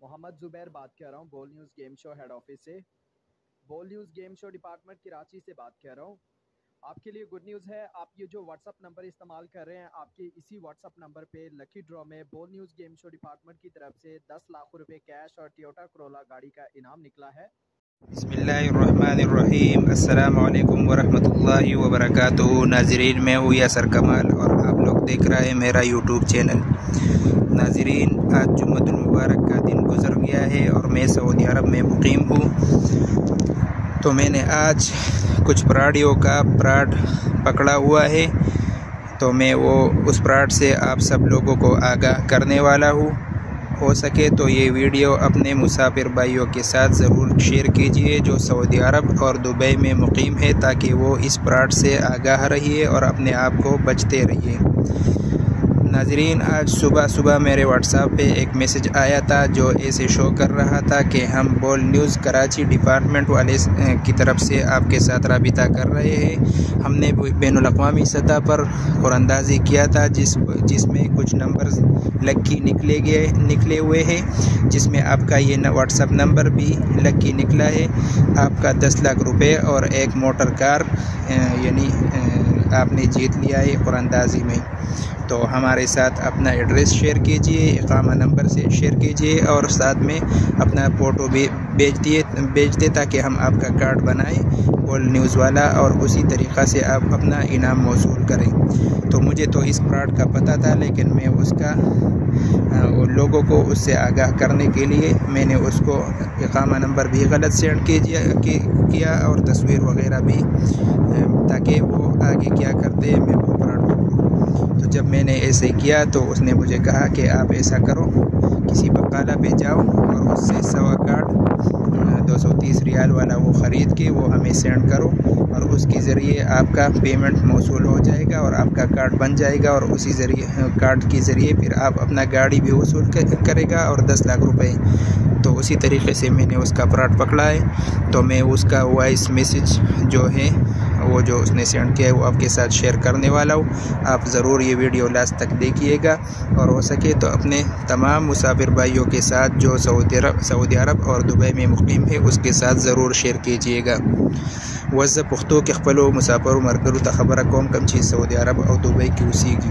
मोहम्मद ज़ुबैर बात कर रहा हूँ बोल news game show head office से। बोल news game show department Karachi से बात कर रहा हूँ। आपके लिए गुड न्यूज़ है, आप ये जो व्हाट्सअप नंबर इस्तेमाल कर रहे हैं, आपके इसी व्हाट्सअप नंबर पे लकी ड्रॉ में बोल न्यूज़ गेम शो डिपार्टमेंट की तरफ से 10 लाख रुपए कैश और टोयोटा कोरोला गाड़ी का इनाम निकला है। बिस्मिल्लाहिर्रहमानिर्रहीम। अस्सलाम वालेकुम वरहमतुल्लाहि वबरकातुहू। नाजरीन, मैं हूँ यासर कमाल और आप लोग देख रहे हैं मेरा यूट्यूब चैनल। नाजरीन, आज जुम्मतुल मुबारक का दिन गुजर गया है और मैं सऊदी अरब में मुकीम हूँ। तो मैंने आज कुछ पराडियों का पराड पकड़ा हुआ है, तो मैं वो उस पराड से आप सब लोगों को आगाह करने वाला हूँ। हो सके तो ये वीडियो अपने मुसाफिर भाइयों के साथ ज़रूर शेयर कीजिए जो सऊदी अरब और दुबई में मुकीम है, ताकि वो इस फ्रॉड से आगाह रहिए और अपने आप को बचते रहिए। नाजरीन, आज सुबह सुबह मेरे व्हाट्सएप पे एक मैसेज आया था जो ऐसे शो कर रहा था कि हम बोल न्यूज़ कराची डिपार्टमेंट वाले की तरफ से आपके साथ राबिता कर रहे हैं। हमने बैनुल-अक़वामी सतह पर ख़ुरंदाज़ी किया था जिसमें कुछ नंबर्स लकी निकले हुए हैं, जिसमें आपका ये व्हाट्सएप नंबर भी लकी निकला है। आपका 10 लाख रुपए और एक मोटर कार यानी आपने जीत लिया है ख़ुरंदाज़ी में। तो हमारे साथ अपना एड्रेस शेयर कीजिए, इकामा नंबर से शेयर कीजिए और साथ में अपना फ़ोटो भी भेज दिए ताकि हम आपका कार्ड बनाएं बोल न्यूज़ वाला, और उसी तरीक़ा से आप अपना इनाम मौसूल करें। तो मुझे तो इस फ्रॉड का पता था, लेकिन मैं उसका लोगों को उससे आगाह करने के लिए मैंने उसको इकामा नंबर भी गलत सेंड किया और तस्वीर वगैरह भी, ताकि वो आगे क्या करते हैं मैं वो फ्रॉड पकड़ूँ। तो जब मैंने ऐसे किया तो उसने मुझे कहा कि आप ऐसा करो, किसी बकाला पे जाओ और उससे 100 कार्ड 230 रियाल वाला वो ख़रीद के वो हमें सेंड करो, और उसके ज़रिए आपका पेमेंट मौसूल हो जाएगा और आपका कार्ड बन जाएगा, और उसी ज़रिए कार्ड के ज़रिए फिर आप अपना गाड़ी भी वसूल करेगा और 10 लाख रुपए। तो उसी तरीके से मैंने उसका फ्रॉड पकड़ा है। तो मैं उसका वॉइस मैसेज जो है वो जो उसने सेंड किया है वो आपके साथ शेयर करने वाला हूँ। आप ज़रूर ये वीडियो लास्ट तक देखिएगा, और हो सके तो अपने तमाम मुसाफिर भाइयों के साथ जो सऊदी अरब और दुबई में मुकीम है उसके साथ ज़रूर शेयर कीजिएगा। वज़ पुख्तो के खपलो मुसाफिर मरगरू तखबर कौम कम चीज़ सऊदी अरब और दुबई की उसी की।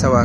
100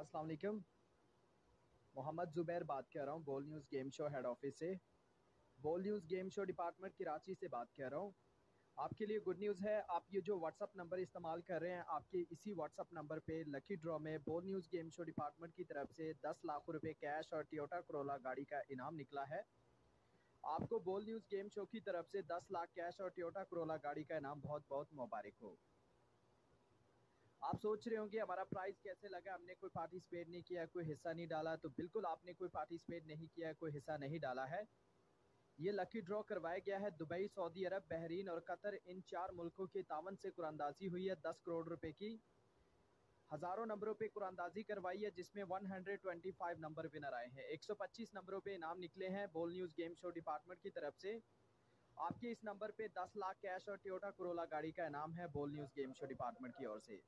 अस्सलाम वालेकुम, मोहम्मद ज़ुबैर बात कर रहा हूँ बोल news game show head office से। बोल news game show department Karachi से बात कर रहा हूँ। आपके लिए गुड न्यूज़ है, आप ये जो व्हाट्सअप नंबर इस्तेमाल कर रहे हैं, आपके इसी व्हाट्सअप नंबर पे लकी ड्रॉ में बोल न्यूज़ गेम शो डिपार्टमेंट की तरफ से 10 लाख रुपए कैश और टोयोटा कोरोला गाड़ी का इनाम निकला है। आपको बोल न्यूज़ गेम शो की तरफ से 10 लाख कैश और टोयोटा कोरोला गाड़ी का इनाम बहुत बहुत मुबारक हो। आप सोच रहे होंगे हमारा प्राइस कैसे लगा, हमने कोई पार्टिसिपेट नहीं किया, कोई हिस्सा नहीं डाला। तो बिल्कुल आपने कोई पार्टिसिपेट नहीं किया, कोई हिस्सा नहीं डाला है। ये लकी ड्रॉ करवाया गया है दुबई, सऊदी अरब, बहरीन और कतर, इन 4 मुल्कों के तावन से कुरानदाजी हुई है 10 करोड़ रुपए की। हज़ारों नंबरों पे कुरानंदाजी करवाई है, जिसमें 125 नंबर विनर आए हैं। 125 नंबरों पे इनाम निकले हैं बोल न्यूज़ गेम शो डिपार्टमेंट की तरफ से। आपके इस नंबर पे 10 लाख कैश और टोयोटा कोरोला गाड़ी का इनाम है बोल न्यूज़ गेम शो डिपार्टमेंट की ओर से।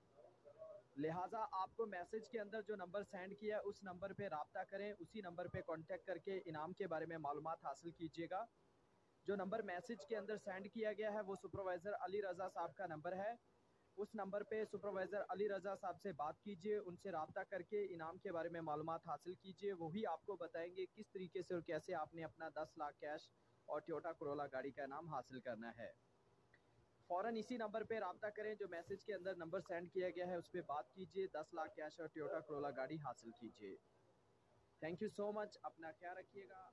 लिहाजा आपको मैसेज के अंदर जो नंबर सेंड किया है उस नंबर पे राब्ता करें, उसी नंबर पे कांटेक्ट करके इनाम के बारे में मालूमात हासिल कीजिएगा। जो नंबर मैसेज के अंदर सेंड किया गया है वो सुपरवाइज़र अली रज़ा साहब का नंबर है। उस नंबर पे सुपरवाइज़र अली रज़ा साहब से बात कीजिए, उनसे राब्ता करके इनाम के बारे में मालूमात हासिल कीजिए। वही आपको बताएंगे किस तरीके से और कैसे आपने अपना 10 लाख कैश और टोयोटा कोरोला गाड़ी का इनाम हासिल करना है। फ़ौरन इसी नंबर पे राब्ता करें, जो मैसेज के अंदर नंबर सेंड किया गया है उस पर बात कीजिए, 10 लाख कैश और टोयोटा कोरोला गाड़ी हासिल कीजिए। थैंक यू सो मच, अपना ख्याल रखिएगा।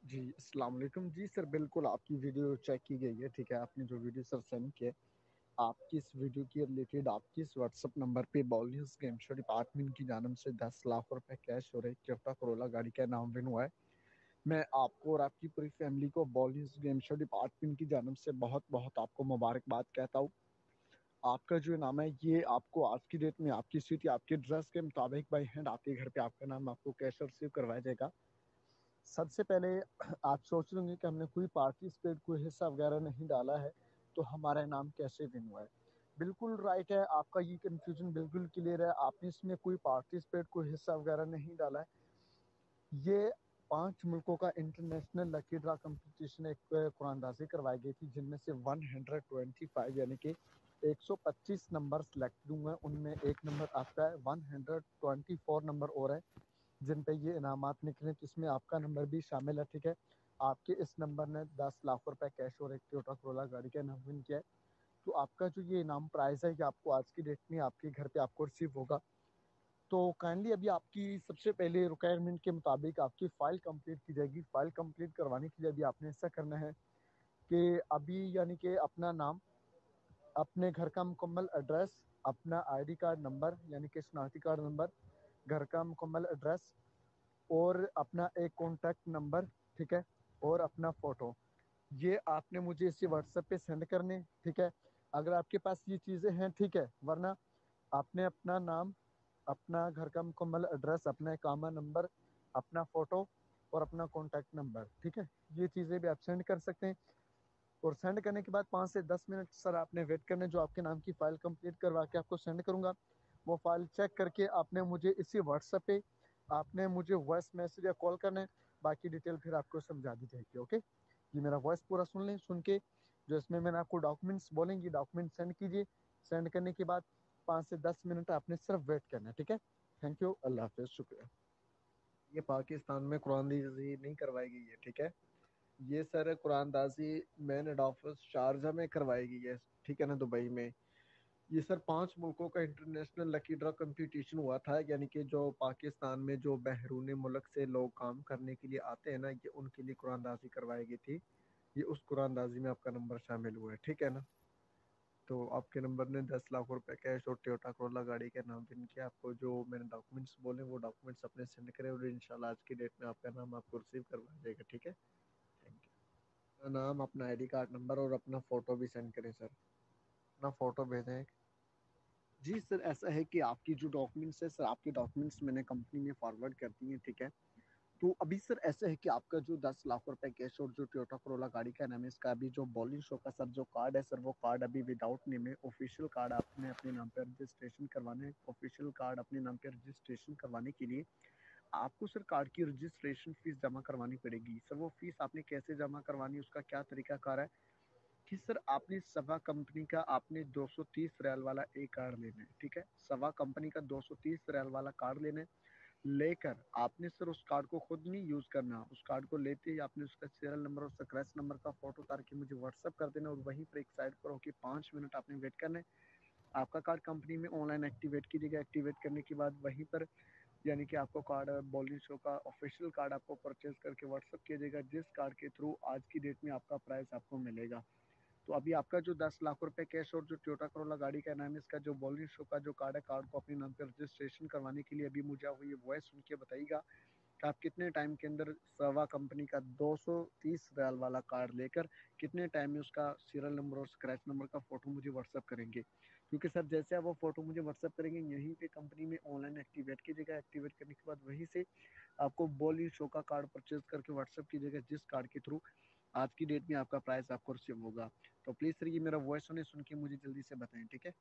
जी अस्सलाम वालेकुम। जी सर, बिल्कुल आपकी वीडियो चेक की गई है, ठीक है। आपने जो वीडियो सर सेंड किया, आपकी इस वीडियो के रिलेटेड आपकी इस व्हाट्सअप नंबर पे ball news game show department की जानब से 10 लाख रुपए कैश और एक टोयोटा कोरोला गाड़ी का इनाम विन हुआ है। मैं आपको और आपकी पूरी फैमिली को ball news game show department की जानब से बहुत बहुत आपको मुबारकबाद कहता हूँ। आपका जो इनाम है ये आपको आज की डेट में आपकी स्थिति आपके एड्रेस के मुताबिक बाई हैंड आपके घर पे आपका नाम आपको कैश रिसीव करवाया जाएगा। सबसे पहले आप सोच रहे होंगे कि हमने कोई पार्टिसिपेट कोई हिस्सा वगैरह नहीं डाला है तो हमारा इनाम कैसे विन हुआ है। बिल्कुल राइट है, आपका ये कंफ्यूजन बिल्कुल क्लियर है। आपने इसमें कोई पार्टिसिपेट कोई हिस्सा वगैरह नहीं डाला है। ये 5 मुल्कों का इंटरनेशनल लकी ड्रा कंपटीशन एक कुरानंदाजी करवाई गई थी, जिनमें से 125 यानी कि 125 नंबर सेलेक्ट हुए हैं। उनमें एक नंबर आपका है, 124 नंबर और है जिन पे ये इनामात निकले, जिसमें आपका नंबर भी शामिल है, ठीक है। आपके इस नंबर ने 10 लाख रुपए कैश और एक टोयोटा कोरोला गाड़ी का इनाम विन किया है। तो आपका जो ये इनाम प्राइस है ये आपको आज की डेट में आपके घर पे आपको रिसीव होगा। तो काइंडली अभी आपकी सबसे पहले रिक्वायरमेंट के मुताबिक आपकी फ़ाइल कंप्लीट की जाएगी। फ़ाइल कंप्लीट करवाने के लिए अभी आपने ऐसा करना है कि अभी यानी कि अपना नाम, अपने घर का मुकम्मल एड्रेस, अपना आईडी कार्ड नंबर यानी कि शनाख्ती कार्ड नंबर, घर का मुकम्मल एड्रेस और अपना एक कॉन्टैक्ट नंबर, ठीक है, और अपना फ़ोटो, ये आपने मुझे इसी व्हाट्सएप पे सेंड करने, ठीक है। अगर आपके पास ये चीज़ें हैं ठीक है, वरना आपने अपना नाम, अपना घर का मुकम्मल एड्रेस, अपना इकामा नंबर, अपना फ़ोटो और अपना कॉन्टैक्ट नंबर, ठीक है, ये चीज़ें भी आप सेंड कर सकते हैं। और सेंड करने के बाद 5 से 10 मिनट सर आपने वेट करना, जो आपके नाम की फ़ाइल कंप्लीट करवा के आपको सेंड करूँगा। वो फ़ाइल चेक करके आपने मुझे इसी व्हाट्सएप पे आपने मुझे वॉइस मैसेज या कॉल करना है, बाकी डिटेल फिर आपको समझा दी जाएगी। ओके, ये मेरा वॉइस पूरा सुन लें, सुन के जो इसमें मैंने आपको डॉक्यूमेंट्स बोलेंगे डॉक्यूमेंट सेंड कीजिए। सेंड करने के बाद 5 से 10 मिनट आपने सिर्फ वेट करना है, ठीक है। थैंक यू, अल्लाह हाफिज़, शुक्रिया। ये पाकिस्तान में कुरानदाजी नहीं करवाई गई है, ठीक है। ये सर कुरानदाजी मेन हेड ऑफिस शारजा में करवाई गई है, ठीक है ना, दुबई में। ये सर 5 मुल्कों का इंटरनेशनल लकी ड्रॉ कंपटीशन हुआ था, यानी कि जो पाकिस्तान में जो बहरूनी मुल्क से लोग काम करने के लिए आते हैं ना, ये उनके लिए कुरानदाजी करवाई गई थी। ये उस कुरानदाजी में आपका नंबर शामिल हुआ है, ठीक है ना। तो आपके नंबर ने 10 लाख रुपए कैश और टोयोटा कोरोला गाड़ी के नाम विन किया। आपको जो मैंने डॉक्यूमेंट्स बोले वो डॉक्यूमेंट्स अपने सेंड करें और इंशाल्लाह आज की डेट में आपका नाम आपको रिसीव करवा जाएगा, ठीक है। Thank you. अपना नाम, अपना आईडी कार्ड नंबर और अपना फ़ोटो भी सेंड करें सर, अपना फ़ोटो भेजें। जी सर, ऐसा है कि आपकी जो डॉक्यूमेंट्स है सर, आपके डॉक्यूमेंट्स मैंने कंपनी में फॉरवर्ड कर दिए हैं, ठीक है। तो अभी सर ऐसा है कि आपका जो 10 लाख रुपए कैश और जो टोयोटा कोरोला गाड़ी का नाम है, इसका अभी जो बॉलिंग शो का सर जो कार्ड है सर, वो कार्ड अभी विदाउट नेम है। ऑफिशियल कार्ड आपने अपने नाम पर रजिस्ट्रेशन करवाना है। ऑफिशियल कार्ड अपने नाम पर रजिस्ट्रेशन करवाने के लिए आपको सर कार्ड की रजिस्ट्रेशन फीस जमा करवानी पड़ेगी। सर वो फीस आपने कैसे जमा करवानी है, उसका क्या तरीका कार है कि सर आपने सवा कंपनी का आपने 230 रियाल वाला एक कार्ड लेना है, ठीक है। सवा कंपनी का 230 रियाल वाला कार्ड लेना है। लेकर आपने सर उस कार्ड को खुद नहीं यूज़ करना। उस कार्ड को लेते ही आपने उसका सीरियल नंबर और स्क्रैच नंबर का फोटो उतार के मुझे व्हाट्सअप कर देना और वहीं पर एक साइड पर होकर 5 मिनट आपने वेट करना है। आपका कार्ड कंपनी में ऑनलाइन एक्टिवेट कीजिएगा। एक्टिवेट करने के बाद वहीं पर यानी कि आपको कार्ड बॉलिंग शो का ऑफिशियल कार्ड आपको परचेज करके व्हाट्सअप किया जाएगा, जिस कार्ड के थ्रू आज की डेट में आपका प्राइस आपको मिलेगा। तो अभी आपका जो 10 लाख रुपए कैश और जो टोयोटा कोरोला गाड़ी का नाम है, इसका जो बॉलिंग शो का जो कार्ड है, कार्ड को अपने नाम पे रजिस्ट्रेशन करवाने के लिए अभी मुझे ये वॉइस सुन के बताइएगा कि आप कितने टाइम के अंदर सवा कंपनी का 230 रियाल वाला कार्ड लेकर कितने टाइम में उसका सीरियल नंबर और स्क्रैच नंबर का फ़ोटो मुझे व्हाट्सअप करेंगे। क्योंकि सर जैसे आप वो फ़ोटो मुझे व्हाट्सअप करेंगे, यहीं पे कंपनी में ऑनलाइन एक्टिवेट कीजिएगा। एक्टिवेट करने के बाद वहीं से आपको बॉल शो का कार्ड परचेज करके व्हाट्सअप कीजिएगा, जिस कार्ड के थ्रू आज की डेट में आपका प्राइस आपको रिसीव होगा। तो प्लीज़ सर ये मेरा वॉइस सुन के मुझे जल्दी से बताएं, ठीक है।